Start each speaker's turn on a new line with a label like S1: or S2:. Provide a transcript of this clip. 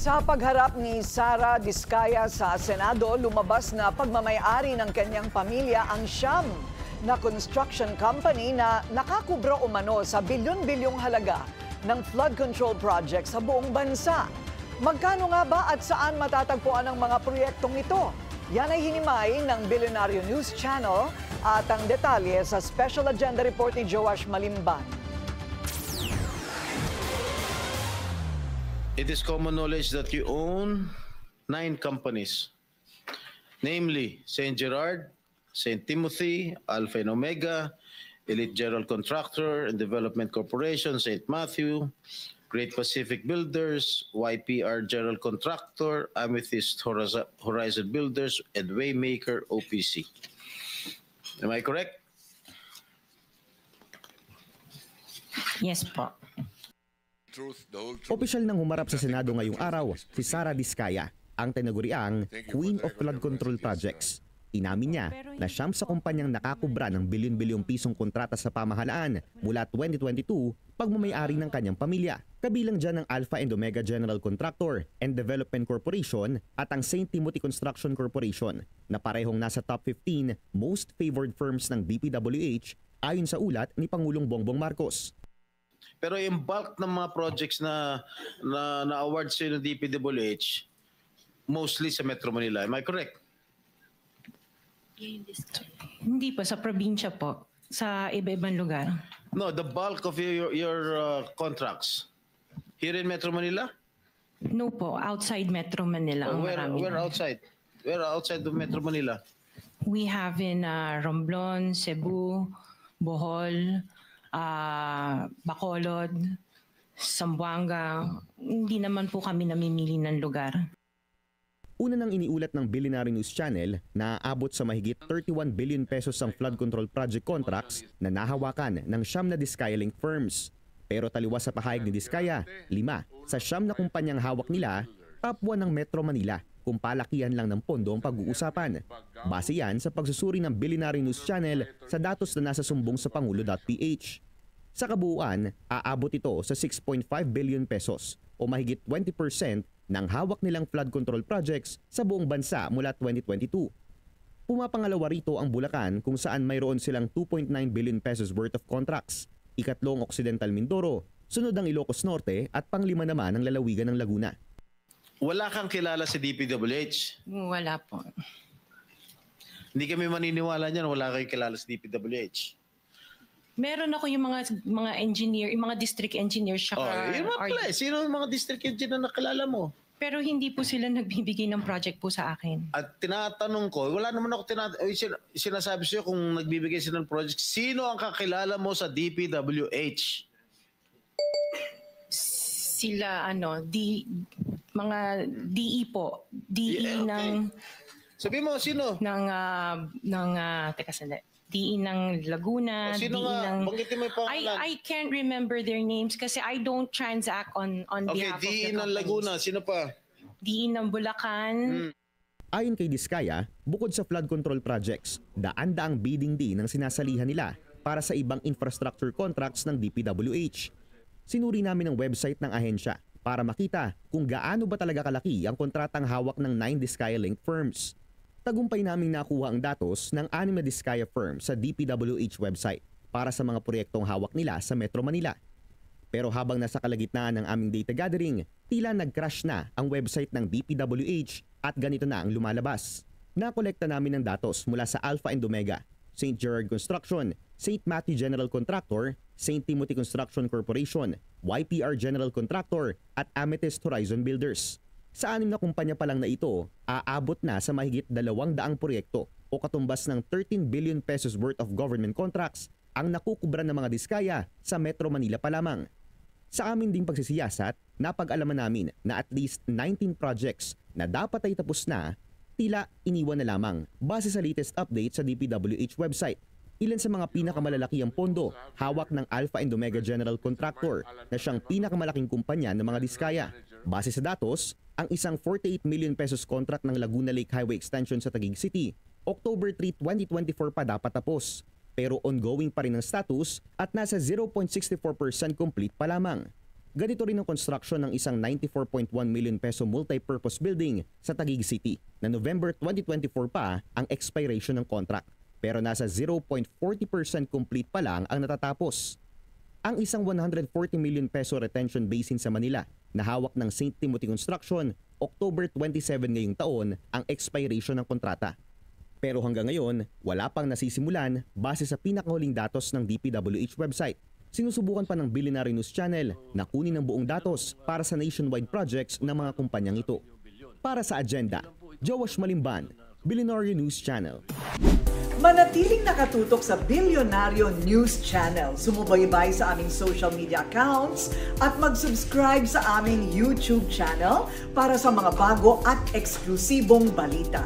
S1: Sa pagharap ni Sara Diskaya sa Senado, lumabas na pagmamay-ari ng kanyang pamilya ang Siyam na construction company na nakakubra umano sa bilyon-bilyong halaga ng flood control project sa buong bansa. Magkano nga ba at saan matatagpuan ang mga proyektong ito? Yan ay hinimay ng Billionario News Channel at ang detalye sa Special Agenda Report ni Joash Malimban.
S2: It is common knowledge that you own 9 companies, namely St. Gerard, St. Timothy, Alpha and Omega, Elite General Contractor and Development Corporation, St. Matthew, Great Pacific Builders, YPR General Contractor, Amethyst Horizon Builders, and Waymaker OPC. Am I correct?
S3: Yes po.
S4: Opisyal nang humarap sa Senado ngayong araw si Sara Diskaya, ang tinaguriang Queen of Flood Control Projects. Inamin niya na siyam sa kumpanyang nakakubra ng bilyon-bilyong pisong kontrata sa pamahalaan mula 2022 pagmamay-ari ng kanyang pamilya. Kabilang dyan ang Alpha and Omega General Contractor and Development Corporation at ang St. Timothy Construction Corporation na parehong nasa top 15 most favored firms ng DPWH ayon sa ulat ni Pangulong Bongbong Marcos.
S2: Pero yung bulk ng mga projects na award sa ng DPWH, mostly sa Metro Manila. Am I correct?
S3: Hindi po, sa probinsya po. Sa iba-ibang lugar.
S2: No, the bulk of your contracts. Here in Metro Manila?
S3: No po, outside Metro Manila. Ang marami.
S2: Where outside? Where outside of Metro Manila?
S3: We have in Romblon, Cebu, Bohol, Bacolod, Zamboanga. Hindi naman po kami namimili ng lugar.
S4: Una nang iniulat ng Billionario News Channel na aabot sa mahigit 31 billion pesos ang flood control project contracts na nahawakan ng siyam na Diskaya-linked firms. Pero taliwas sa pahayag ni Diskaya, 5 sa siyam na kumpanyang hawak nila, top 1 ng Metro Manila kung palakihan lang ng pondo ang pag-uusapan. Base yan sa pagsusuri ng Billionario News Channel sa datos na nasa sumbong sa Pangulo.ph. Sa kabuuan, aabot ito sa 6.5 billion pesos o mahigit 20% ng hawak nilang flood control projects sa buong bansa mula 2022. Pumapangalawa rito ang Bulacan kung saan mayroon silang 2.9 billion pesos worth of contracts. Ikatlong Occidental Mindoro, sunod ang Ilocos Norte at panglima naman ang lalawigan ng Laguna.
S2: Wala kang kilala sa DPWH?
S3: Wala po.
S2: Hindi kami maniniwala niyan, wala kang kilala sa DPWH.
S3: Meron ako yung mga engineer, yung mga district engineers siya.
S2: Yun pala. Sino ang mga district engineer na nakilala mo?
S3: Pero hindi po sila nagbibigay ng project po sa akin.
S2: At tinatanong ko, wala naman ako sinasabi sa'yo kung nagbibigay sila ng project, sino ang kakilala mo sa DPWH?
S3: Sila mga DE po. DE ng...
S2: Sabi mo, sino?
S3: Teka sandali. DE ng Laguna,
S2: sino
S3: DE ng...
S2: Banggitin mo yung pangalan.
S3: I can't remember their names kasi I don't transact on behalf of the companies.
S2: DE ng Laguna, sino pa?
S3: DE ng Bulacan.
S4: Ayon kay Diskaya, bukod sa flood control projects, daan-daang bidding din ang sinasalihan nila para sa ibang infrastructure contracts ng DPWH. Sinuri namin ang website ng ahensya para makita kung gaano ba talaga kalaki ang kontratang hawak ng 9 Diskaya-linked firms. Tagumpay naming nakuha ang datos ng 6 na Diskaya firm sa DPWH website para sa mga proyektong hawak nila sa Metro Manila. Pero habang nasa kalagitnaan ng aming data gathering, tila nag-crash na ang website ng DPWH at ganito na ang lumalabas. Nakolekta namin ng datos mula sa Alpha and Omega, St. Gerard Construction, St. Matthew General Contractor, St. Timothy Construction Corporation, YPR General Contractor at Amethyst Horizon Builders. Sa 6 na kumpanya pa lang na ito, aabot na sa mahigit 200 proyekto o katumbas ng 13 billion pesos worth of government contracts ang nakukubra ng mga Diskaya sa Metro Manila pa lamang. Sa amin ding pagsisiyasat, napag-alaman namin na at least 19 projects na dapat ay tapos na, tila iniwan na lamang base sa latest update sa DPWH website. Ilan sa mga pinakamalalaki ang pondo, hawak ng Alpha and Omega General Contractor na siyang pinakamalaking kumpanya ng mga Diskaya. Base sa datos, ang isang 48 million pesos contract ng Laguna Lake Highway Extension sa Taguig City, October 3, 2024 pa dapat tapos. Pero ongoing pa rin ang status at nasa 0.64% complete pa lamang. Ganito rin ang construction ng isang 94.1 million peso multi-purpose building sa Taguig City na November 2024 pa ang expiration ng contract. Pero nasa 0.40% complete pa lang ang natatapos. Ang isang 140 million peso retention basin sa Manila na hawak ng St. Timothy Construction, October 27 ngayong taon ang expiration ng kontrata. Pero hanggang ngayon, wala pang nasisimulan base sa pinakahuling datos ng DPWH website. Sinusubukan pa ng Billionaire News Channel na kunin ang buong datos para sa nationwide projects ng mga kumpanyang ito. Para sa agenda, Joash Malimban, Billionaire News Channel.
S1: Manatiling nakatutok sa Billionaire News Channel. Sumubaybay sa aming social media accounts at mag-subscribe sa aming YouTube channel para sa mga bago at eksklusibong balita.